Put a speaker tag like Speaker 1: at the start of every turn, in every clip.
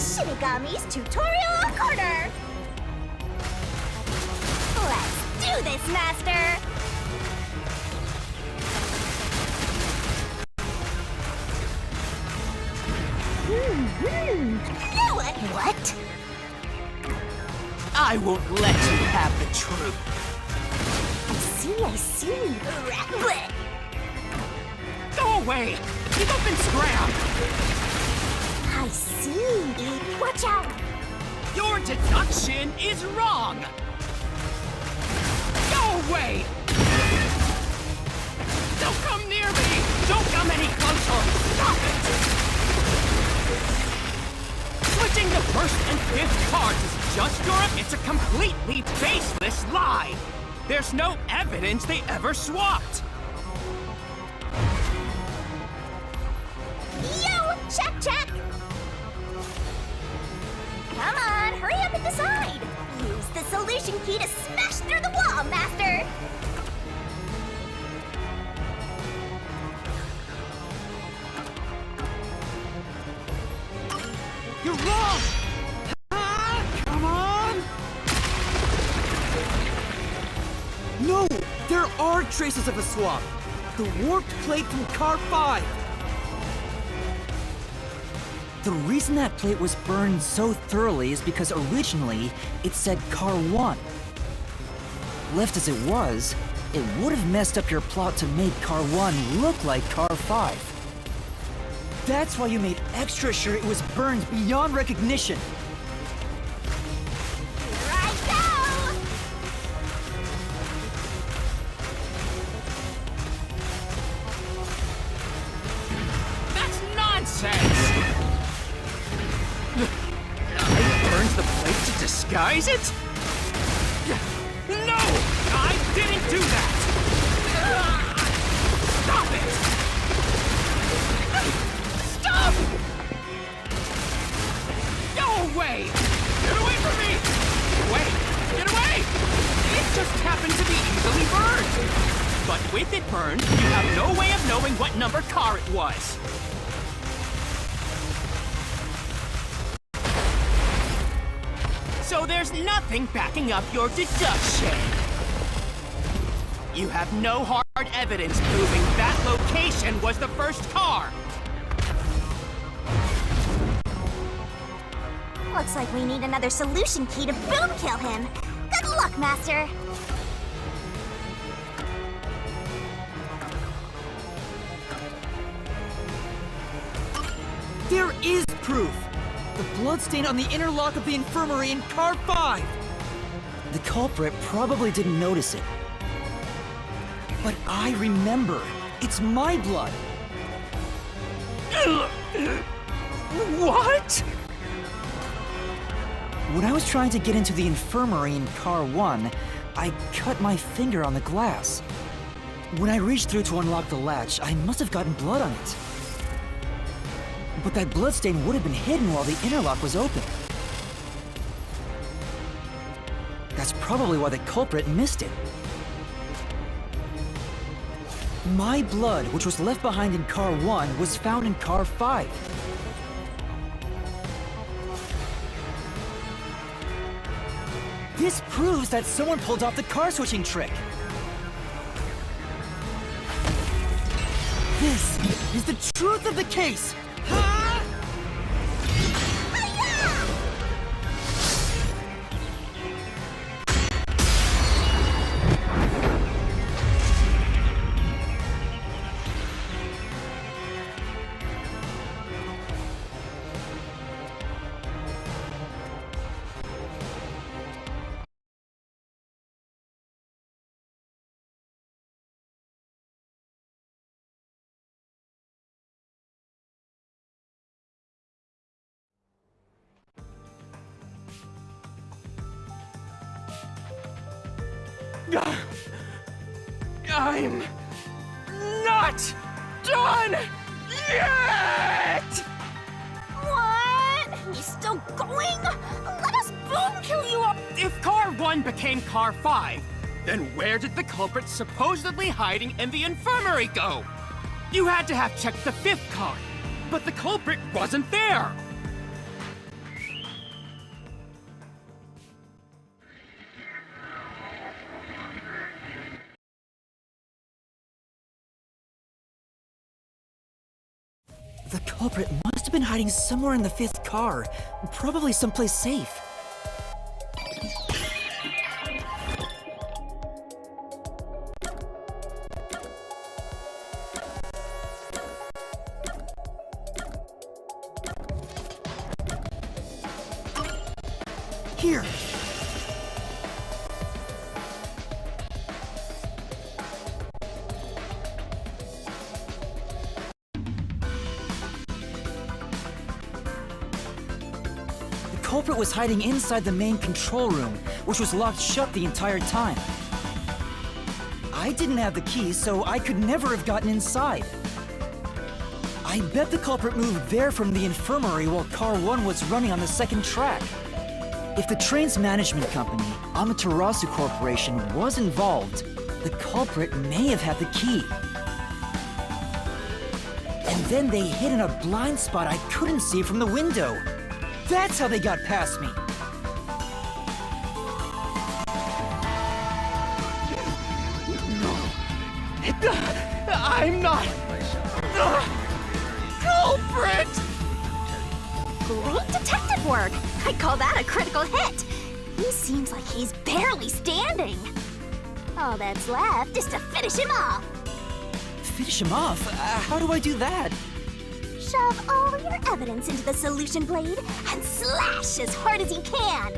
Speaker 1: Shinigami's Tutorial Corner! Let's do this, Master! Knew it! What?
Speaker 2: I won't let you have the truth.
Speaker 1: I see. Blech.
Speaker 2: Go away! Give up and scram!
Speaker 1: I see. Watch out!
Speaker 2: Your deduction is wrong! Go away! Don't come near me! Don't come any closer! Stop it! Switching the first and fifth cards is just it's a completely baseless lie! There's no evidence they ever swapped!
Speaker 1: Yo! Check! Come on, hurry up and decide! Use the solution key to smash through the wall, Master!
Speaker 2: You're wrong! Come on! No! There are traces of a swap! The warped plate from Car 5! The reason that plate was burned so thoroughly is because originally it said Car 1. Left as it was, it would have messed up your plot to make Car 1 look like Car 5. That's why you made extra sure it was burned beyond recognition.
Speaker 1: Here I go!
Speaker 2: That's nonsense! I burned the plate to disguise it? No! I didn't do that! Stop it! Stop! Go away! Get away from me! Wait! Get away! It just happened to be easily burned! But with it burned, you have no way of knowing what number car it was. So there's nothing backing up your deduction. You have no hard evidence proving that location was the first car.
Speaker 1: Looks like we need another solution key to boom kill him. Good luck, Master.
Speaker 3: There is proof! The bloodstain on the inner lock of the infirmary in Car 5!
Speaker 4: The culprit probably didn't notice it.
Speaker 3: But I remember! It's my blood!
Speaker 2: What?
Speaker 4: When I was trying to get into the infirmary in Car 1, I cut my finger on the glass. When I reached through to unlock the latch, I must have gotten blood on it. But that bloodstain would have been hidden while the interlock was open. That's probably why the culprit missed it. My blood, which was left behind in Car 1, was found in Car 5. This proves that someone pulled off the car switching trick.
Speaker 3: This is the truth of the case!
Speaker 2: I'm not done yet!
Speaker 1: What? He's still going? Let us boom kill you up!
Speaker 2: If Car 1 became Car 5, then where did the culprit supposedly hiding in the infirmary go? You had to have checked the fifth car, but the culprit wasn't there! culprit must have been hiding somewhere in the 5th car, probably someplace safe. Here! The culprit was hiding inside the main control room, which was locked shut the entire time. I didn't have the key, so I could never have gotten inside. I bet the culprit moved there from the infirmary while Car 1 was running on the 2nd track. If the train's management company, Amaterasu Corporation, was involved, the culprit may have had the key. And then they hid in a blind spot I couldn't see from the window. That's how they got past me.
Speaker 3: I'm not the culprit!
Speaker 1: Great detective work! I'd call that a critical hit! He seems like he's barely standing. All that's left is to finish him off.
Speaker 2: Finish him off? How do I do that?
Speaker 1: Shove all your evidence into the solution blade and slash as hard as you can.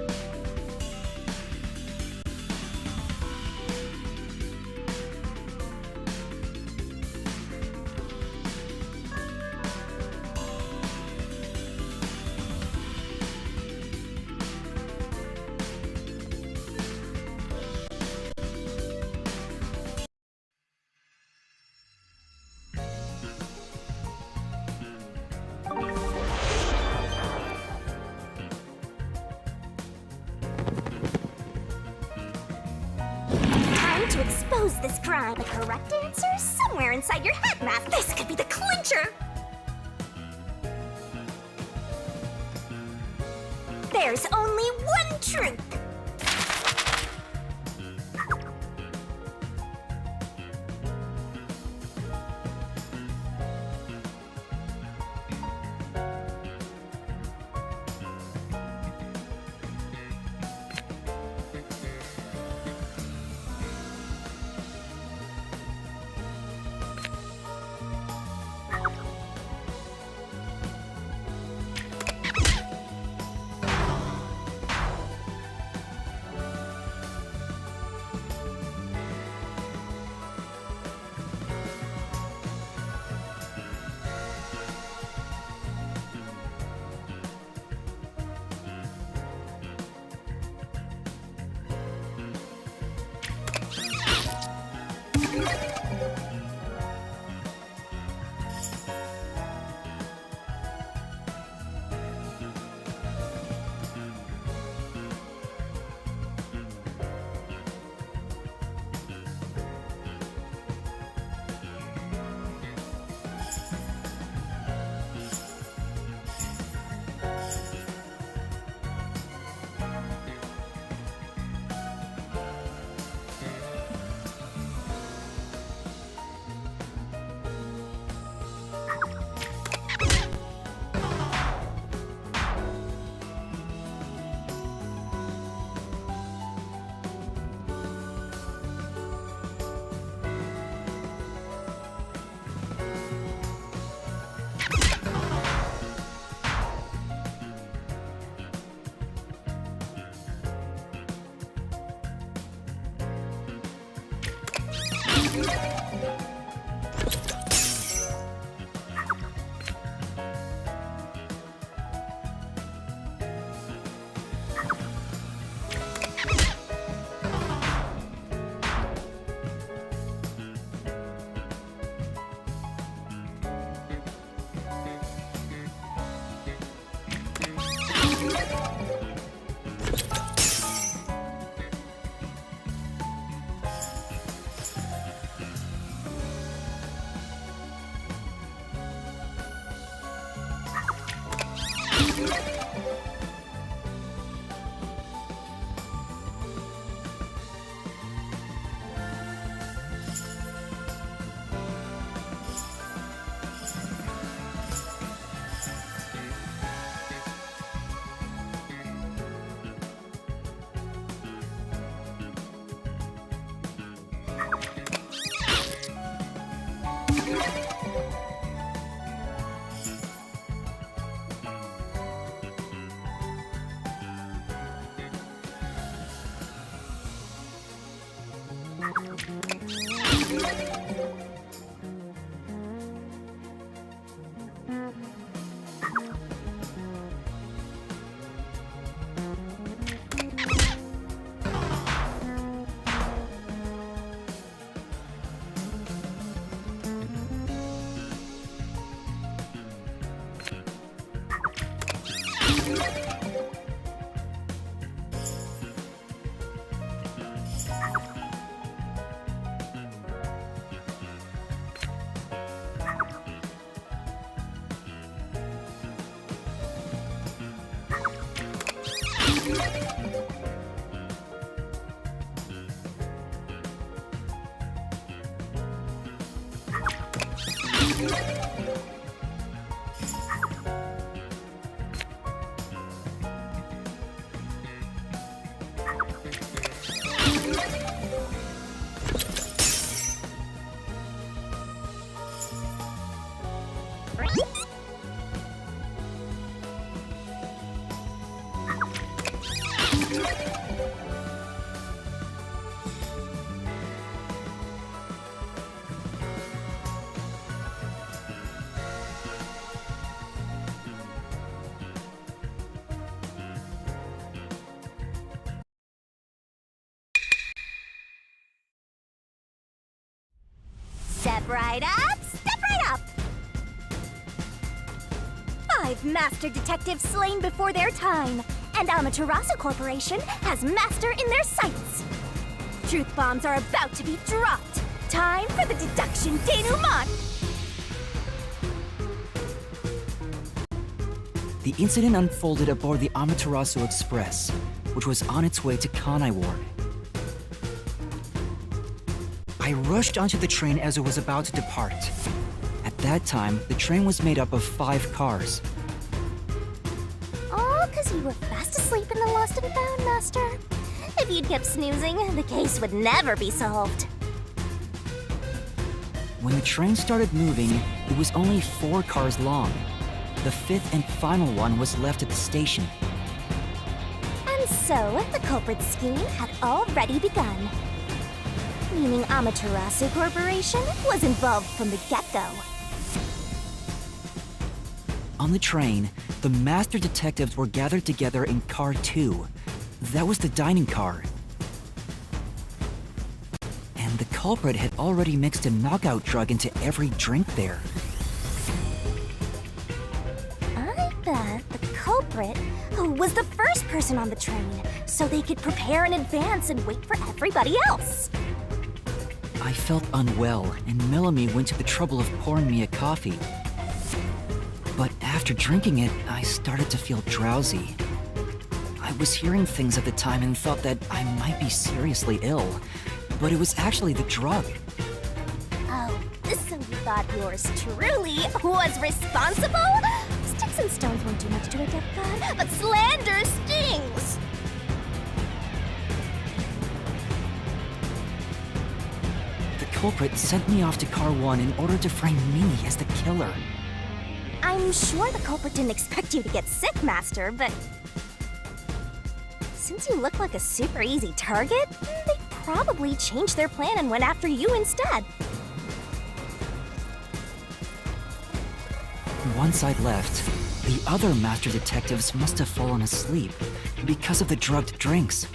Speaker 1: To expose this crime. The correct answer is somewhere inside your head, Math. This could be the clincher. There's only one truth. Step right up, step right up! 5 master detectives slain before their time, and Amaterasu Corporation has master in their sights. Truth bombs are about to be dropped. Time for the deduction denouement!
Speaker 2: The incident unfolded aboard the Amaterasu Express, which was on its way to Kanai Ward. I rushed onto the train as it was about to depart. At that time, the train was made up of 5 cars.
Speaker 1: All because you were fast asleep in the lost and found, Master. If you'd kept snoozing, the case would never be solved.
Speaker 2: When the train started moving, it was only 4 cars long. The 5th and final one was left at the station.
Speaker 1: And so, the culprit's scheme had already begun. Meaning Amaterasu Corporation was involved from the get-go.
Speaker 2: On the train, the master detectives were gathered together in Car 2. That was the dining car. And the culprit had already mixed a knockout drug into every drink there.
Speaker 1: I bet the culprit was the first person on the train, so they could prepare in advance and wait for everybody else.
Speaker 2: I felt unwell, and Melanie went to the trouble of pouring me a coffee. But after drinking it, I started to feel drowsy. I was hearing things at the time and thought that I might be seriously ill, but it was actually the drug.
Speaker 1: Oh, so you thought yours truly was responsible? Sticks and stones won't do much to a deaf god, but slander stings!
Speaker 2: The culprit sent me off to Car 1 in order to frame me as the killer.
Speaker 1: I'm sure the culprit didn't expect you to get sick, Master, but since you look like a super easy target, they probably changed their plan and went after you instead.
Speaker 2: Once I'd left, the other master detectives must have fallen asleep because of the drugged drinks.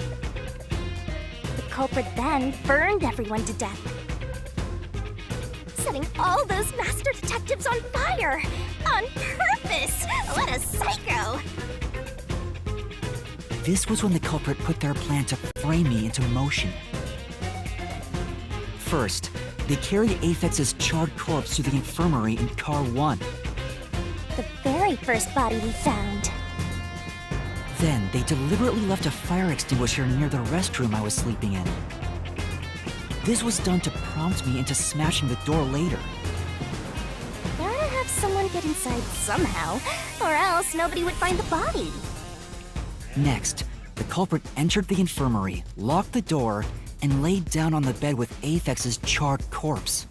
Speaker 1: The culprit then burned everyone to death, setting all those master detectives on fire! On purpose! What a psycho!
Speaker 2: This was when the culprit put their plan to frame me into motion. First, they carried Aphex's charred corpse to the infirmary in Car 1.
Speaker 1: The very first body we found.
Speaker 2: Then, they deliberately left a fire extinguisher near the restroom I was sleeping in. This was done to prompt me into smashing the door later.
Speaker 1: Gotta have someone get inside somehow, or else nobody would find the body.
Speaker 2: Next, the culprit entered the infirmary, locked the door, and laid down on the bed with Aphex's charred corpse.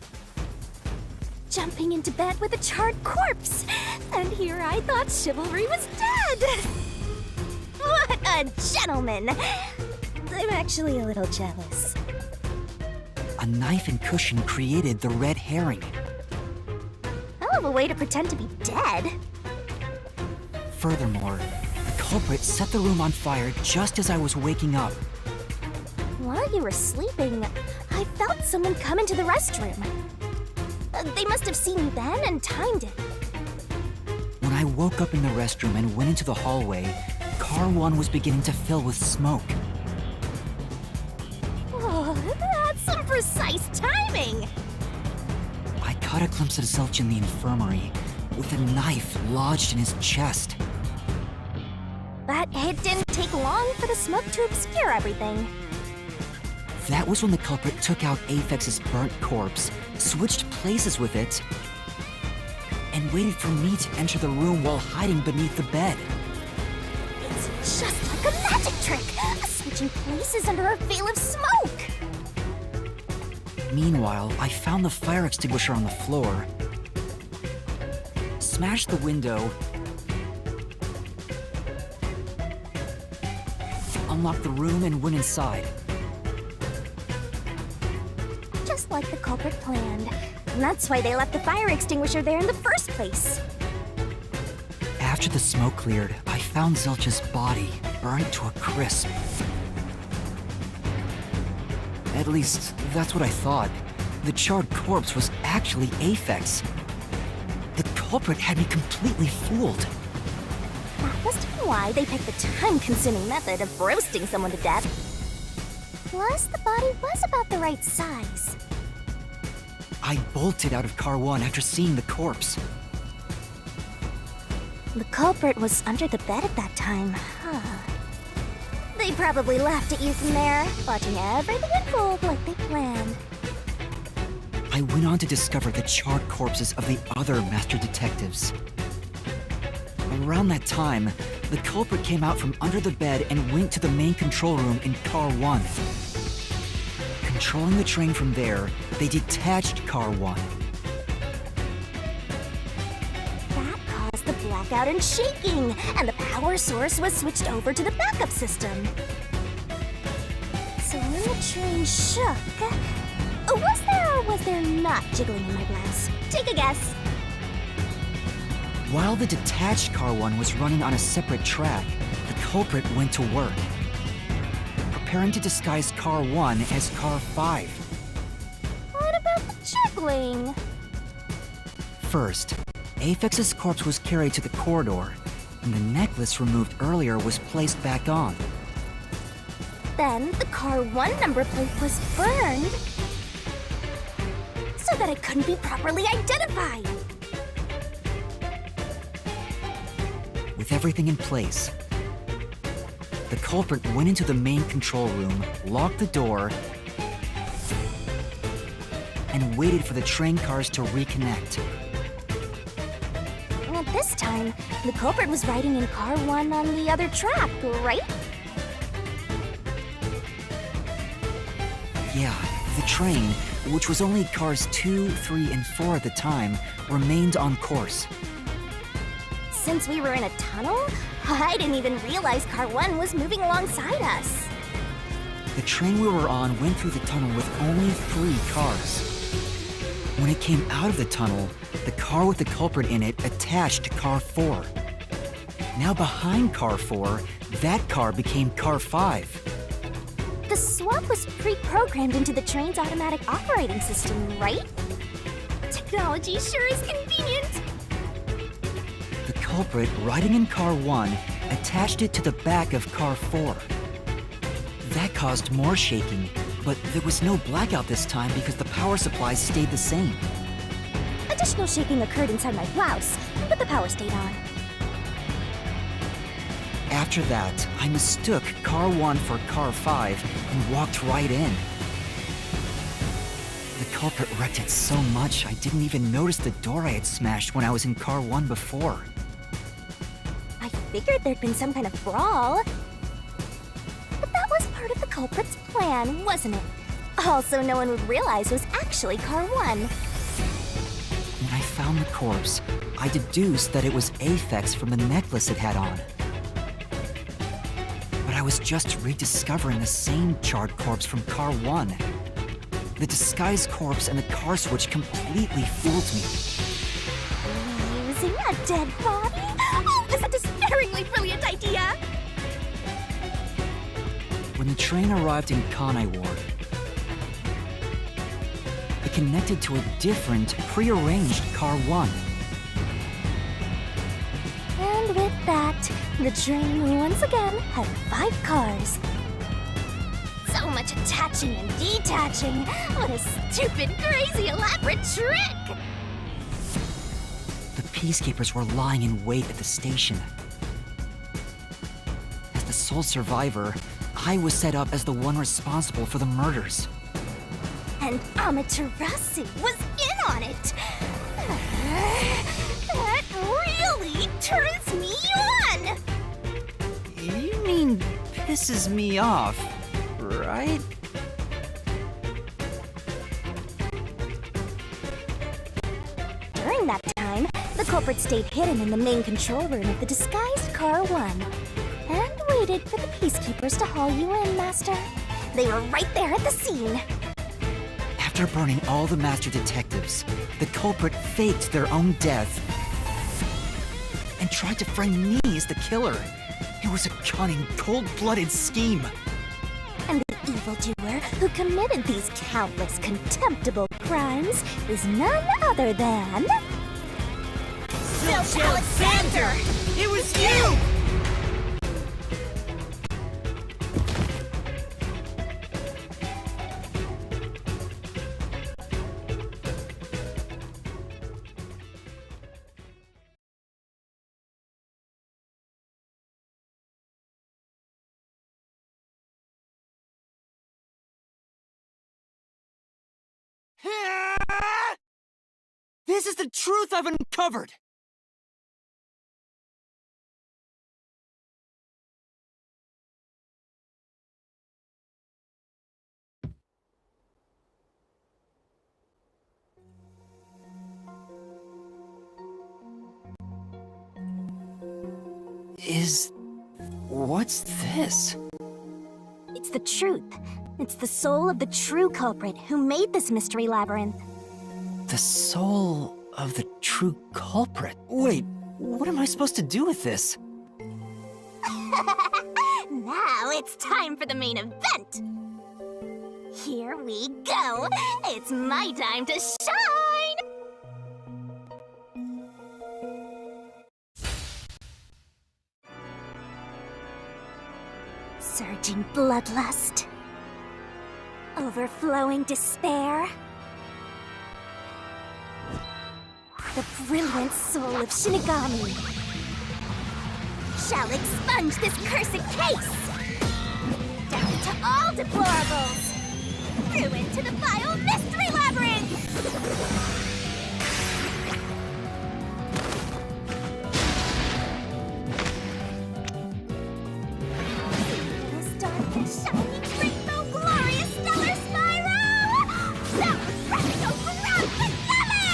Speaker 1: Jumping into bed with a charred corpse! And here I thought chivalry was dead! What a gentleman! I'm actually a little jealous.
Speaker 2: a knife and cushion created the red herring.
Speaker 1: Hell of a way to pretend to be dead.
Speaker 2: Furthermore, the culprit set the room on fire just as I was waking up.
Speaker 1: While you were sleeping, I felt someone come into the restroom. They must have seen me then and timed it.
Speaker 2: When I woke up in the restroom and went into the hallway, Car 1 was beginning to fill with smoke.
Speaker 1: Oh, that's some precise timing!
Speaker 2: I caught a glimpse of Zelch in the infirmary, with a knife lodged in his chest.
Speaker 1: But it didn't take long for the smoke to obscure everything.
Speaker 2: That was when the culprit took out Aphex's burnt corpse, switched places with it, and waited for me to enter the room while hiding beneath the bed.
Speaker 1: It's just like a magic trick! Switching places under a veil of smoke!
Speaker 2: Meanwhile, I found the fire extinguisher on the floor, smashed the window, unlocked the room, and went inside.
Speaker 1: Just like the culprit planned. And that's why they left the fire extinguisher there in the first place.
Speaker 2: After the smoke cleared, I found Zelch's body, burned to a crisp. At least, that's what I thought. The charred corpse was actually Aphex. The culprit had me completely fooled.
Speaker 1: That must have been why they picked the time-consuming method of roasting someone to death. Plus, the body was about the right size.
Speaker 2: I bolted out of Car 1 after seeing the corpse.
Speaker 1: The culprit was under the bed at that time, huh? They probably left it you from there, watching everything unfold like they planned.
Speaker 2: I went on to discover the charred corpses of the other master detectives. Around that time, the culprit came out from under the bed and went to the main control room in Car 1. Controlling the train from there, they detached Car 1.
Speaker 1: That caused the blackout and shaking, and the power source was switched over to the backup system. So when the train shook, was there or was there not jiggling in my blouse? Take a guess.
Speaker 2: While the detached Car 1 was running on a separate track, the culprit went to work, preparing to disguise Car 1 as Car 5.
Speaker 1: What about the jiggling?
Speaker 2: First, Aphex's corpse was carried to the corridor, and the necklace removed earlier was placed back on.
Speaker 1: Then the Car 1 number plate was burned so that it couldn't be properly identified.
Speaker 2: With everything in place, the culprit went into the main control room, locked the door, and waited for the train cars to reconnect.
Speaker 1: At this time, the culprit was riding in Car 1 on the other track, right?
Speaker 2: Yeah, the train, which was only cars 2, 3, and 4 at the time, remained on course.
Speaker 1: Since we were in a tunnel, I didn't even realize Car 1 was moving alongside us.
Speaker 2: The train we were on went through the tunnel with only 3 cars. When it came out of the tunnel, the car with the culprit in it attached to Car 4. Now behind Car 4, that car became Car 5.
Speaker 1: The swap was pre-programmed into the train's automatic operating system, right? Technology sure is convenient.
Speaker 2: The culprit, riding in Car 1, attached it to the back of Car 4. That caused more shaking, but there was no blackout this time because the power supply stayed the same.
Speaker 1: Additional shaking occurred inside my blouse, but the power stayed on.
Speaker 2: After that, I mistook Car 1 for Car 5 and walked right in. The culprit wrecked it so much I didn't even notice the door I had smashed when I was in Car 1 before.
Speaker 1: I figured there'd been some kind of brawl. But that was part of the culprit's plan, wasn't it? Also, no one would realize it was actually Car 1.
Speaker 2: When I found the corpse, I deduced that it was Aphex from the necklace it had on. But I was just rediscovering the same charred corpse from Car 1. The disguised corpse and the car switch completely fooled me.
Speaker 1: Using a dead body? Oh, this is a despairingly brilliant idea!
Speaker 2: When the train arrived in Kanai Ward, it connected to a different, prearranged Car 1.
Speaker 1: And with that, the train once again had 5 cars. So much attaching and detaching. What a stupid, crazy, elaborate trick!
Speaker 2: The Peacekeepers were lying in wait at the station. As the sole survivor, I was set up as the one responsible for the murders.
Speaker 1: And Amaterasu was in on it! That really turns me on!
Speaker 2: You mean pisses me off, right?
Speaker 1: During that time, the culprit stayed hidden in the main control room of the disguised Car 1 and waited for the Peacekeepers to haul you in, Master. They were right there at the scene.
Speaker 2: After burning all the Master Detectives, the culprit faked their own death and tried to frame me as the killer. It was a cunning, cold-blooded scheme.
Speaker 1: And the evildoer who committed these countless contemptible crimes is none other than... Zilch Alexander!
Speaker 3: It was you! This is the truth I've uncovered!
Speaker 2: What's this?
Speaker 1: It's the truth. It's the soul of the true culprit who made this mystery labyrinth.
Speaker 2: The soul of the true culprit? Wait, what am I supposed to do with this?
Speaker 1: Now it's time for the main event! Here we go! It's my time to shine! Surging bloodlust. Overflowing despair. The brilliant soul of Shinigami shall expunge this cursed case! Down to all deplorables! Through into the vile mystery labyrinth! This darkness shining rainbow glorious stellar spiral! That recto grand finale!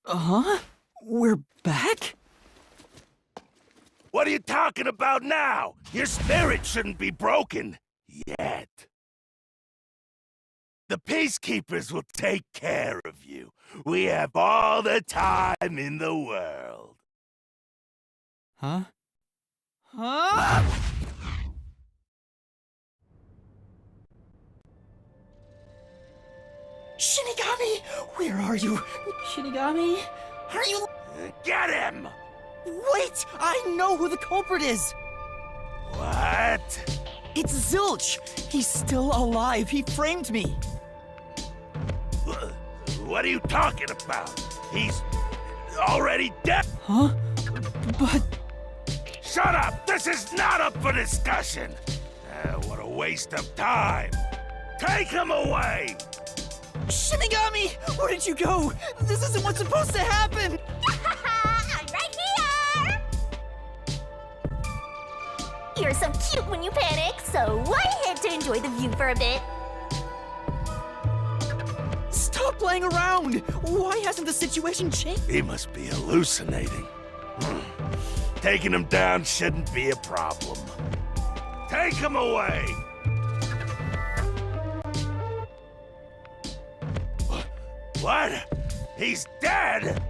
Speaker 2: Huh? We're back?
Speaker 5: What are you talking about now? Your spirit shouldn't be broken. Yet. The Peacekeepers will take care of you. We have all the time in the world.
Speaker 3: Huh? Huh?
Speaker 4: Where are you? Shinigami? Are you...
Speaker 5: Get him!
Speaker 4: Wait! I know who the culprit is!
Speaker 5: What?
Speaker 4: It's Zilch! He's still alive! He framed me!
Speaker 5: What are you talking about? He's already dead?
Speaker 4: Huh? But...
Speaker 5: Shut up! This is not up for discussion! What a waste of time! Take him away!
Speaker 4: Shinigami! Where did you go? This isn't what's supposed to happen!
Speaker 1: I'm right here! You're so cute when you panic, so why head to enjoy the view for a bit?
Speaker 4: Stop playing around! Why hasn't the situation changed?
Speaker 5: He must be hallucinating. Taking him down shouldn't be a problem. Take him away! What? He's dead?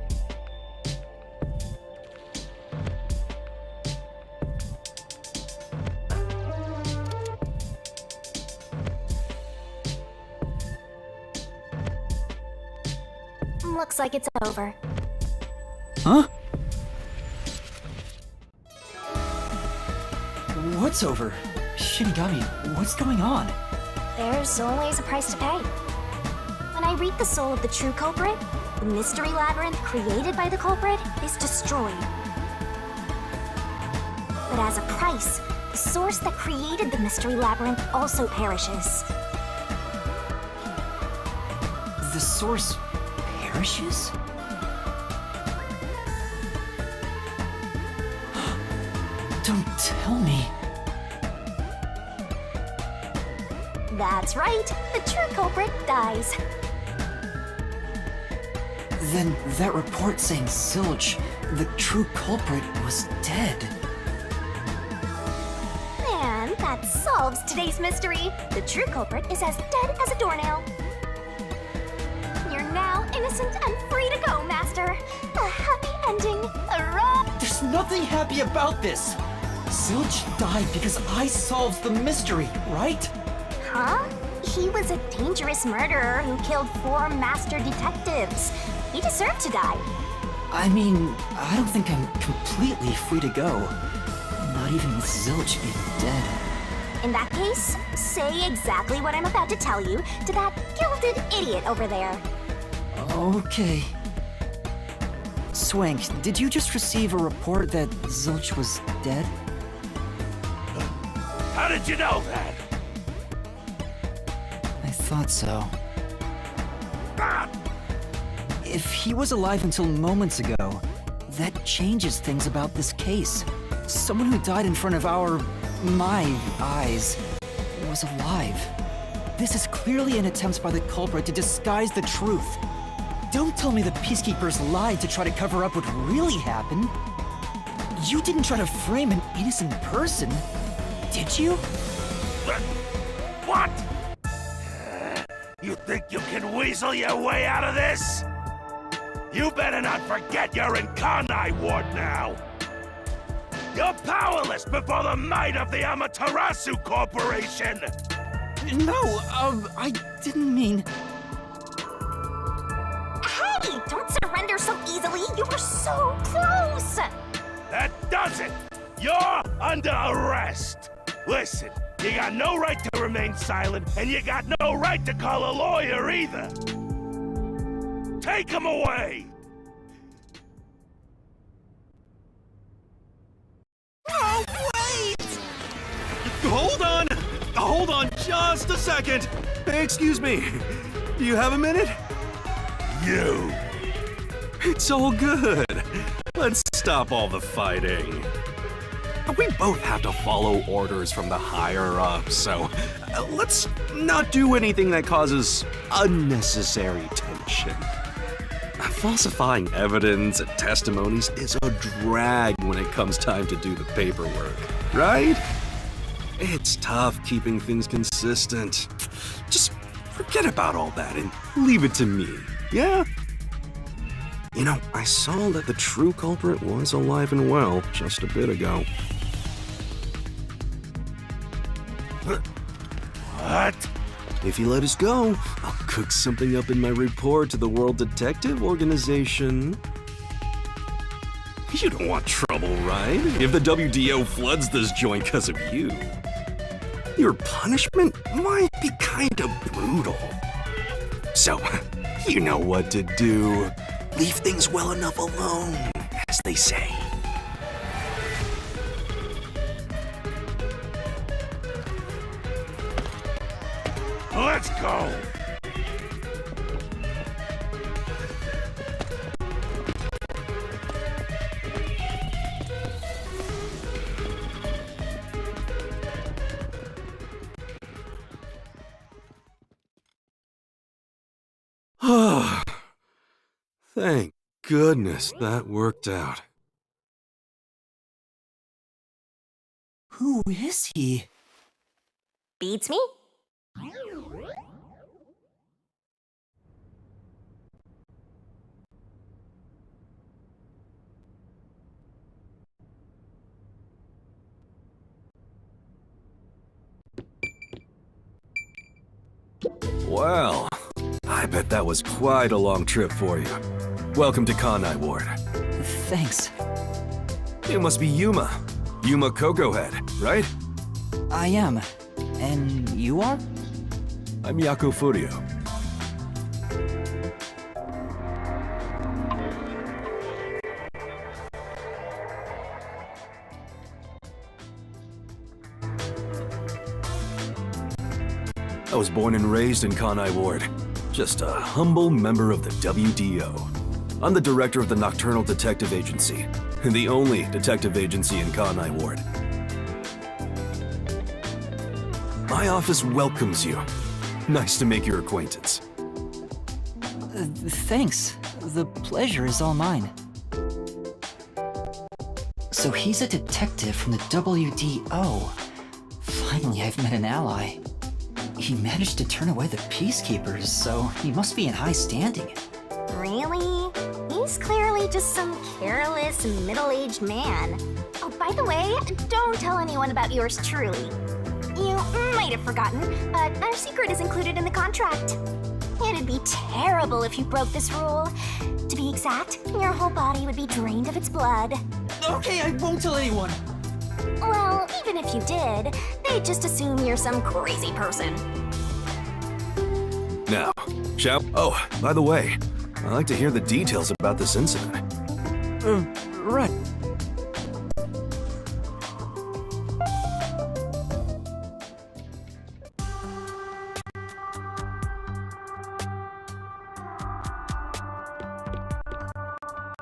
Speaker 1: Looks like it's over.
Speaker 4: Huh? What's over? Shinigami, what's going on?
Speaker 1: There's always a price to pay. When I read the soul of the true culprit, the mystery labyrinth created by the culprit is destroyed. But as a price, the source that created the mystery labyrinth also perishes.
Speaker 4: The source perishes? Don't tell me.
Speaker 1: That's right, the true culprit dies.
Speaker 4: Then that report saying Zilch, the true culprit, was dead.
Speaker 1: And that solves today's mystery. The true culprit is as dead as a doornail. You're now innocent and free to go, Master. A happy ending. Hurrah!
Speaker 4: There's nothing happy about this. Zilch died because I solved the mystery, right?
Speaker 1: Huh? He was a dangerous murderer who killed 4 master detectives. He deserved to die.
Speaker 4: I mean, I don't think I'm completely free to go. Not even with Zilch being dead.
Speaker 1: In that case, say exactly what I'm about to tell you to that gilded idiot over there.
Speaker 4: Okay. Swank, did you just receive a report that Zilch was dead?
Speaker 5: How did you know that?
Speaker 4: I thought so.
Speaker 5: Ah!
Speaker 4: If he was alive until moments ago, that changes things about this case. Someone who died in front of my eyes, was alive. This is clearly an attempt by the culprit to disguise the truth. Don't tell me the Peacekeepers lied to try to cover up what really happened. You didn't try to frame an innocent person, did you?
Speaker 5: What? You think you can weasel your way out of this? You better not forget you're in Kanai Ward now! You're powerless before the might of the Amaterasu Corporation!
Speaker 4: No, I didn't mean...
Speaker 1: Hey, don't surrender so easily. You were so close.
Speaker 5: That does it! You're under arrest! Listen, you got no right to remain silent, and you got no right to call a lawyer either! Take him away!
Speaker 3: Oh, wait! Hold on just a second! Excuse me, do you have a minute?
Speaker 5: You!
Speaker 3: It's all good. Let's stop all the fighting. We both have to follow orders from the higher-ups, so let's not do anything that causes unnecessary tension. Falsifying evidence and testimonies is a drag when it comes time to do the paperwork, right? It's tough keeping things consistent. Just forget about all that and leave it to me, yeah? You know, I saw that the true culprit was alive and well just a bit ago.
Speaker 5: What?
Speaker 3: If you let us go, I'll cook something up in my report to the World Detective Organization. You don't want trouble, right? If the WDO floods this joint because of you. Your punishment might be kinda brutal. So, you know what to do. Leave things well enough alone, as they say.
Speaker 5: Let's go!
Speaker 3: Thank goodness that worked out.
Speaker 2: Who is he?
Speaker 1: Beats me?
Speaker 3: Well, I bet that was quite a long trip for you. Welcome to Kanai Ward.
Speaker 2: Thanks.
Speaker 3: You must be Yuma. Yuma Cocoa Head, right?
Speaker 2: I am. And you are?
Speaker 3: I'm Yako Furio. I was born and raised in Kanai Ward. Just a humble member of the WDO. I'm the director of the Nocturnal Detective Agency, the only detective agency in Kanai Ward. My office welcomes you. Nice to make your acquaintance.
Speaker 2: Thanks. The pleasure is all mine. So he's a detective from the WDO. Finally, I've met an ally. He managed to turn away the Peacekeepers, so he must be in high standing.
Speaker 1: Really? He's clearly just some careless, middle-aged man. Oh, by the way, don't tell anyone about yours truly. You might have forgotten, but our secret is included in the contract. It'd be terrible if you broke this rule. To be exact, your whole body would be drained of its blood.
Speaker 2: Okay, I won't tell anyone.
Speaker 1: Well, even if you did, they'd just assume you're some crazy person.
Speaker 3: Now, shall... Oh, by the way, I'd like to hear the details about this incident.
Speaker 2: Right.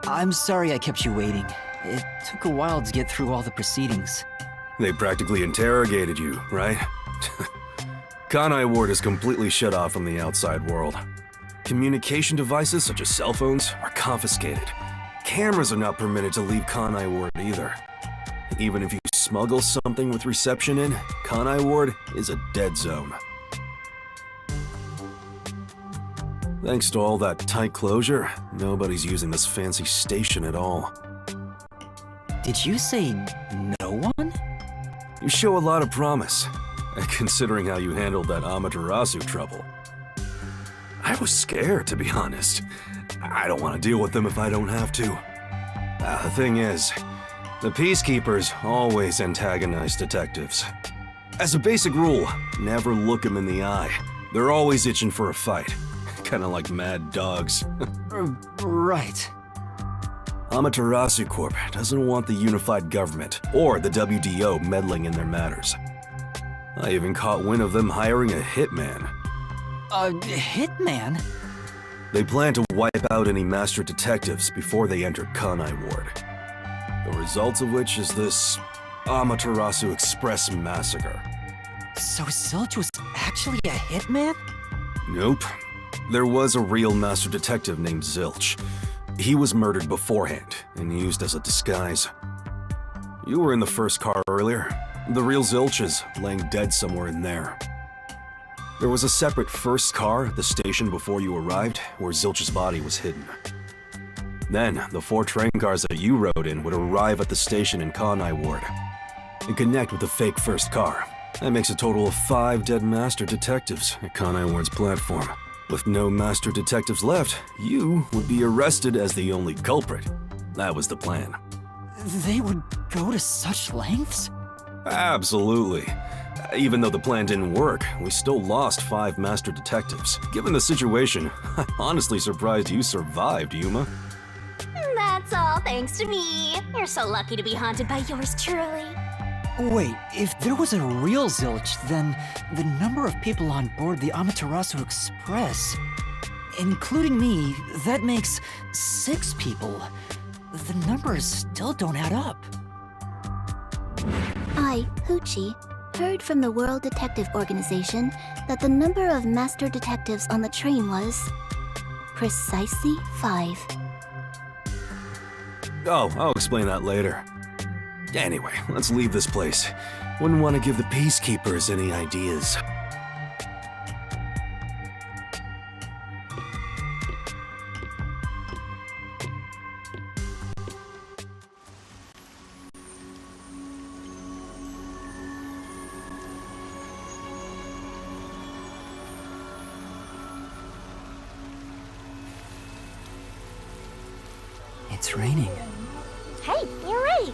Speaker 2: I'm sorry I kept you waiting. It took a while to get through all the proceedings.
Speaker 3: They practically interrogated you, right? Kanai Ward is completely shut off from the outside world. Communication devices such as cell phones are confiscated. Cameras are not permitted to leave Kanai Ward either. Even if you smuggle something with reception in, Kanai Ward is a dead zone. Thanks to all that tight closure, nobody's using this fancy station at all.
Speaker 2: Did you say no one?
Speaker 3: You show a lot of promise, considering how you handled that Amaterasu trouble. I was scared, to be honest. I don't want to deal with them if I don't have to. The thing is, the Peacekeepers always antagonize detectives. As a basic rule, never look them in the eye. They're always itching for a fight. Kinda like mad dogs.
Speaker 2: Right.
Speaker 3: Amaterasu Corp doesn't want the unified government or the WDO meddling in their matters. I even caught wind of them hiring a hitman.
Speaker 2: A hitman?
Speaker 3: They plan to wipe out any master detectives before they enter Kanai Ward. The results of which is this Amaterasu Express massacre.
Speaker 2: So Zilch was actually a hitman?
Speaker 3: Nope. There was a real master detective named Zilch. He was murdered beforehand and used as a disguise. You were in the first car earlier. The real Zilch is laying dead somewhere in there. There was a separate first car at the station before you arrived where Zilch's body was hidden. Then, the 4 train cars that you rode in would arrive at the station in Kanai Ward and connect with the fake first car, That makes a total of 5 dead Master Detectives at Kanai Ward's platform. With no Master Detectives left, you would be arrested as the only culprit. That was the plan.
Speaker 2: They would go to such lengths?
Speaker 3: Absolutely. Even though the plan didn't work, we still lost 5 Master Detectives. Given the situation, I'm honestly surprised you survived, Yuma.
Speaker 1: That's all thanks to me. You're so lucky to be haunted by yours truly.
Speaker 2: Wait, if there was a real zilch, then the number of people on board the Amaterasu Express, including me, that makes 6 people. The numbers still don't add up.
Speaker 6: I, Hoochie, heard from the World Detective Organization that the number of master detectives on the train was precisely 5.
Speaker 3: Oh, I'll explain that later. Anyway, let's leave this place. Wouldn't want to give the Peacekeepers any ideas.
Speaker 2: It's raining.
Speaker 1: Hey, you're right.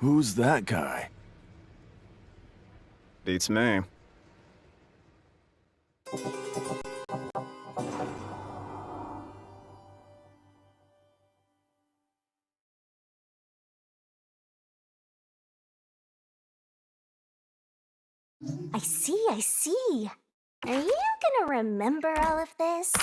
Speaker 3: Who's that guy?
Speaker 7: Beats me.
Speaker 1: I see. Are you gonna remember all of this?